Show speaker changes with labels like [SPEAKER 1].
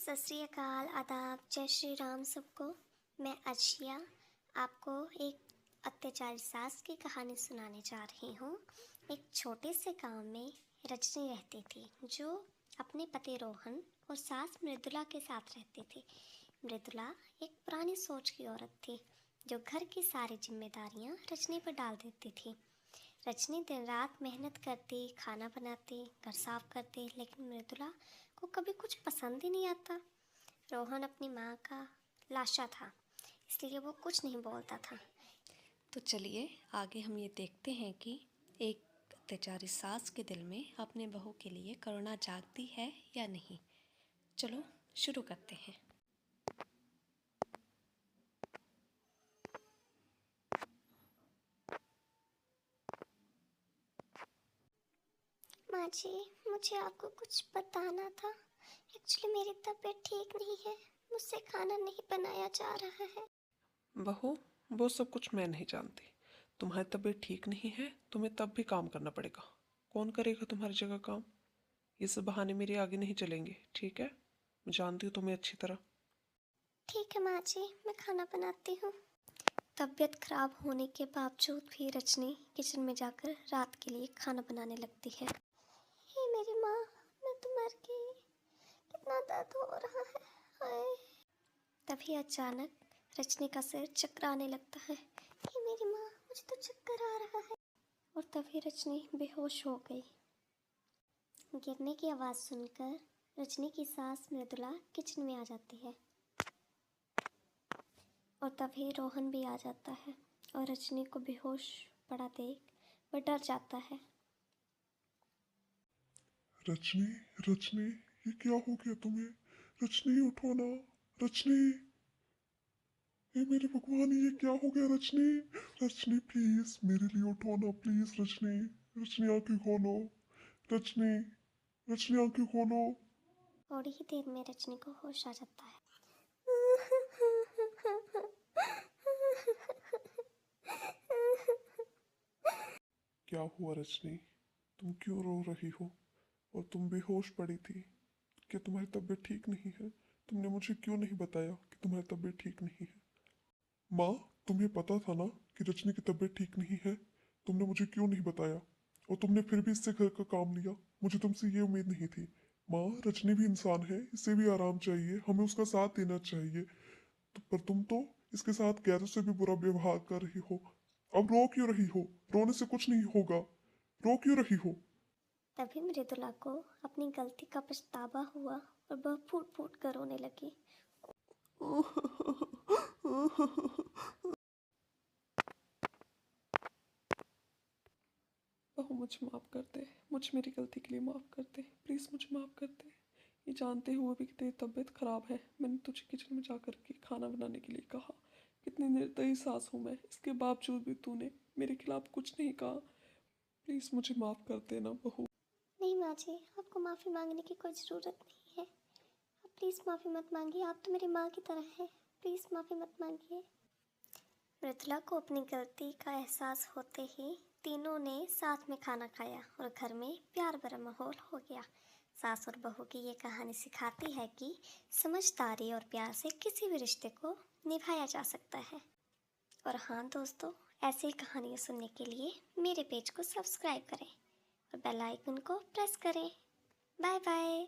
[SPEAKER 1] सत श्री अकाल, आदाब, जय श्री राम सबको। मैं अशिया आपको एक अत्याचारी सास की कहानी सुनाने जा रही हूँ। एक छोटे से गांव में रजनी रहती थी, जो अपने पति रोहन और सास मृदुला के साथ रहती थी। मृदुला एक पुरानी सोच की औरत थी, जो घर की सारी जिम्मेदारियाँ रजनी पर डाल देती थी। रजनी दिन रात मेहनत करती, खाना बनाती, घर साफ करती, लेकिन मृदुला को कभी कुछ पसंद ही नहीं आता। रोहन अपनी माँ का लाशा था, इसलिए वो कुछ नहीं बोलता था।
[SPEAKER 2] तो चलिए आगे हम ये देखते हैं कि एक अत्याचारी सास के दिल में अपने बहू के लिए करुणा जागती है या नहीं। चलो शुरू करते हैं।
[SPEAKER 1] माँ जी, मुझे आपको कुछ बताना था। एक्चुअली मेरी तबीयत ठीक नहीं है, मुझसे खाना नहीं बनाया जा रहा है।
[SPEAKER 3] बहू, वो सब कुछ मैं नहीं जानती। तुम्हारी तबीयत ठीक नहीं है, तुम्हें तब भी काम करना पड़ेगा। कौन करेगा तुम्हारी जगह काम? ये सब बहाने मेरे आगे नहीं चलेंगे, ठीक है? मैं जानती हूँ तुम्हें अच्छी तरह।
[SPEAKER 1] ठीक है माँ जी, मैं खाना बनाती हूँ। तबीयत खराब होने के बावजूद भी रजनी किचन में जाकर रात के लिए खाना बनाने लगती है। हे मेरी माँ, मैं तो मर गई, कितना दर्द हो रहा है, हाय। तभी अचानक रजनी का सिर चकराने लगता है। हे मेरी माँ, मुझे तो चक्कर आ रहा है। और तभी रजनी बेहोश हो गई। गिरने की आवाज़ सुनकर रजनी की सास मृदुला किचन में आ जाती है, और तभी रोहन भी आ जाता है और रजनी को बेहोश पड़ा देख वह डर जाता है।
[SPEAKER 4] रजनी, रजनी, ये क्या हो गया तुम्हें? रजनी, उठो ना। रजनी, ये मेरे भगवान, ये क्या हो गया? रजनी, रजनी प्लीज मेरे लिए उठो ना, प्लीज रजनी। रजनी आंखें खोलो। रजनी, रजनी आंखें खोलो।
[SPEAKER 1] थोड़ी ही देर में रजनी को होश आ जाता है।
[SPEAKER 4] क्या हुआ रजनी? तुम क्यों रो रही हो? और तुम बेहोश पड़ी थी। क्या तुम्हारी तबीयत ठीक नहीं है? तुमने मुझे क्यों नहीं बताया कि तुम्हारी तबीयत ठीक नहीं है? माँ, तुम्हें पता था ना कि रजनी की तबीयत ठीक नहीं है? तुमने मुझे क्यों नहीं बताया? और तुमने फिर भी इससे घर का काम लिया। मुझे तुमसे ये उम्मीद नहीं थी। माँ, रजनी भी इंसान है, इसे भी आराम चाहिए, हमें उसका साथ देना चाहिए। पर तुम तो इसके साथ गैरों से भी बुरा व्यवहार कर रही हो। अब रो क्यों रही हो? रोने से कुछ नहीं होगा। रो क्यों रही हो?
[SPEAKER 1] तभी मृदुला को अपनी गलती का पछतावा हुआ और वह फूट फूट कर रोने लगी।
[SPEAKER 3] बहू, मुझे माफ़ कर दे। मुझे मेरी गलती के लिए माफ़ कर दे, प्लीज़ मुझे माफ़ कर दे। ये जानते हुए भी कि तेरी तबीयत ख़राब है, मैंने तुझे किचन में जाकर के खाना बनाने के लिए कहा। कितनी निर्दयी सास हूँ मैं, इसके बावजूद भी तूने मेरे खिलाफ कुछ नहीं कहा। प्लीज़ मुझे माफ़ कर देना बहू।
[SPEAKER 1] नहीं माँ जी, आपको माफ़ी मांगने की कोई ज़रूरत नहीं है। आप प्लीज़ माफ़ी मत मांगिए, आप तो मेरी माँ की तरह हैं। प्लीज़ माफ़ी मत मांगिए। मृदुला को अपनी गलती का एहसास होते ही तीनों ने साथ में खाना खाया और घर में प्यार भरा माहौल हो गया। सास और बहू की ये कहानी सिखाती है कि समझदारी और प्यार से किसी भी रिश्ते को निभाया जा सकता है। और हाँ दोस्तों, ऐसी ही कहानियाँ सुनने के लिए मेरे पेज को सब्सक्राइब करें और बेल आइकन को प्रेस करें। Bye bye.